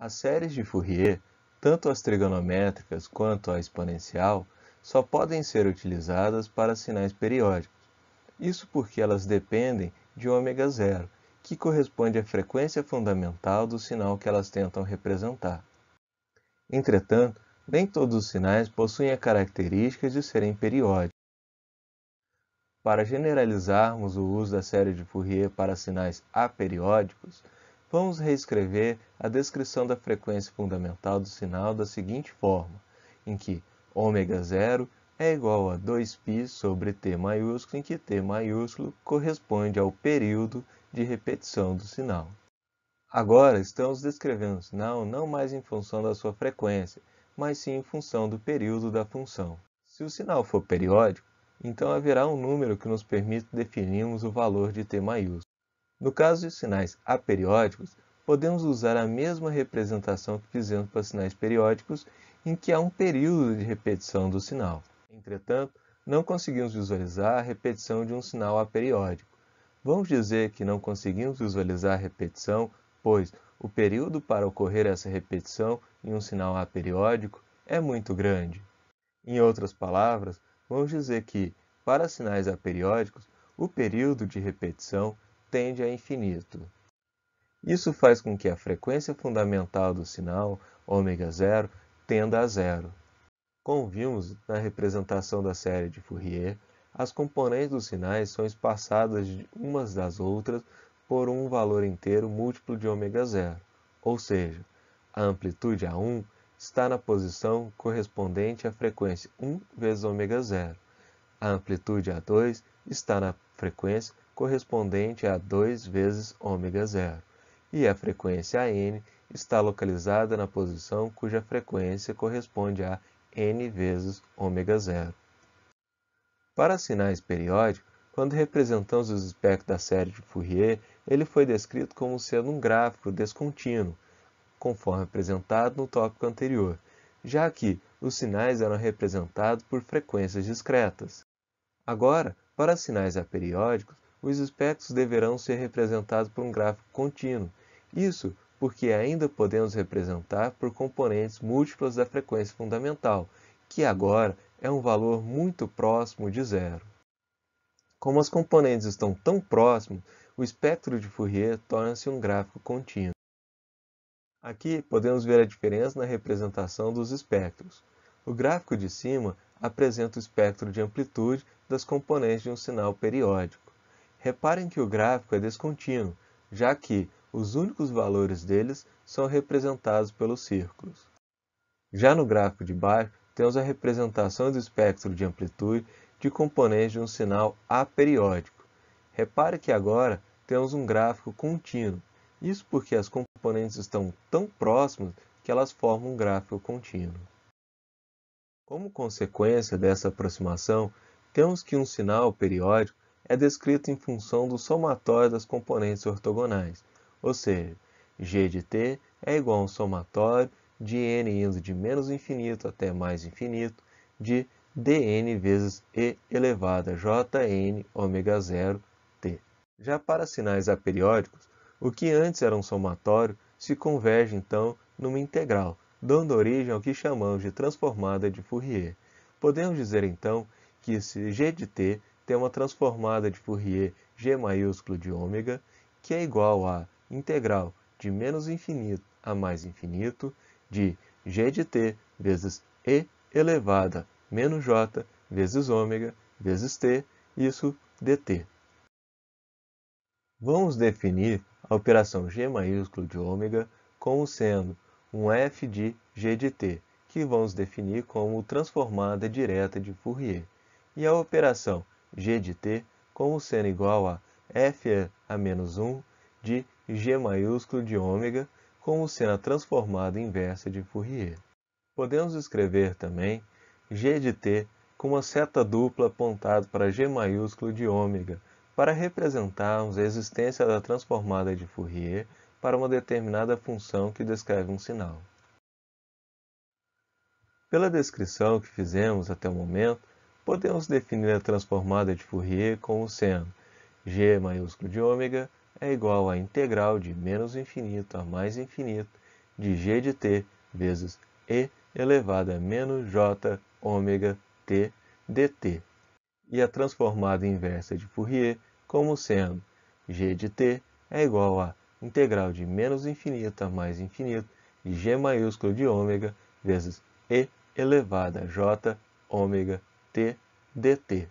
As séries de Fourier, tanto as trigonométricas quanto a exponencial, só podem ser utilizadas para sinais periódicos. Isso porque elas dependem de ômega zero, que corresponde à frequência fundamental do sinal que elas tentam representar. Entretanto, nem todos os sinais possuem a característica de serem periódicos. Para generalizarmos o uso da série de Fourier para sinais aperiódicos, vamos reescrever a descrição da frequência fundamental do sinal da seguinte forma, em que ômega zero é igual a 2π sobre t maiúsculo, em que t maiúsculo corresponde ao período de repetição do sinal. Agora estamos descrevendo o sinal não mais em função da sua frequência, mas sim em função do período da função. Se o sinal for periódico, então haverá um número que nos permite definirmos o valor de t maiúsculo. No caso de sinais aperiódicos, podemos usar a mesma representação que fizemos para sinais periódicos, em que há um período de repetição do sinal. Entretanto, não conseguimos visualizar a repetição de um sinal aperiódico. Vamos dizer que não conseguimos visualizar a repetição, pois o período para ocorrer essa repetição em um sinal aperiódico é muito grande. Em outras palavras, vamos dizer que, para sinais aperiódicos, o período de repetição tende a infinito. Isso faz com que a frequência fundamental do sinal, ômega zero, tenda a zero. Como vimos na representação da série de Fourier, as componentes dos sinais são espaçadas umas das outras por um valor inteiro múltiplo de ômega zero, ou seja, a amplitude A1 está na posição correspondente à frequência 1 vezes ômega zero. A amplitude A2 está na frequência correspondente a 2 vezes ômega zero. E a frequência AN está localizada na posição cuja frequência corresponde a n vezes ômega zero. Para sinais periódicos, quando representamos os espectros da série de Fourier, ele foi descrito como sendo um gráfico descontínuo, conforme apresentado no tópico anterior, já que os sinais eram representados por frequências discretas. Agora, para sinais aperiódicos, os espectros deverão ser representados por um gráfico contínuo. Isso porque ainda podemos representar por componentes múltiplas da frequência fundamental, que agora é um valor muito próximo de zero. Como as componentes estão tão próximas, o espectro de Fourier torna-se um gráfico contínuo. Aqui podemos ver a diferença na representação dos espectros. O gráfico de cima apresenta o espectro de amplitude das componentes de um sinal periódico. Reparem que o gráfico é descontínuo, já que os únicos valores deles são representados pelos círculos. Já no gráfico de baixo, temos a representação do espectro de amplitude de componentes de um sinal aperiódico. Repare que agora temos um gráfico contínuo. Isso porque as componentes estão tão próximas que elas formam um gráfico contínuo. Como consequência dessa aproximação, temos que um sinal periódico é descrito em função do somatório das componentes ortogonais, ou seja, g de t é igual a um somatório de n indo de menos infinito até mais infinito de dn vezes e elevado a jn ômega zero t. Já para sinais aperiódicos, o que antes era um somatório se converge então numa integral, dando origem ao que chamamos de transformada de Fourier. Podemos dizer então que esse g de t tem uma transformada de Fourier g maiúsculo de ômega, que é igual a integral de menos infinito a mais infinito de g de t vezes e elevado a menos j vezes ômega vezes t, isso dt. Vamos definir a operação g maiúsculo de ômega como sendo um f de g de t, que vamos definir como transformada direta de Fourier, e a operação g de t como sendo igual a f a menos 1 de g maiúsculo de ômega, como sendo a transformada inversa de Fourier. Podemos escrever também g de t com uma seta dupla apontada para g maiúsculo de ômega, para representarmos a existência da transformada de Fourier para uma determinada função que descreve um sinal. Pela descrição que fizemos até o momento, podemos definir a transformada de Fourier como sendo g maiúsculo de ômega é igual à integral de menos infinito a mais infinito de g de t vezes e elevado a menos j ômega t dt. E a transformada inversa de Fourier como sendo g de t é igual a integral de menos infinito a mais infinito de g maiúsculo de ômega vezes e elevado a j ômega t dt.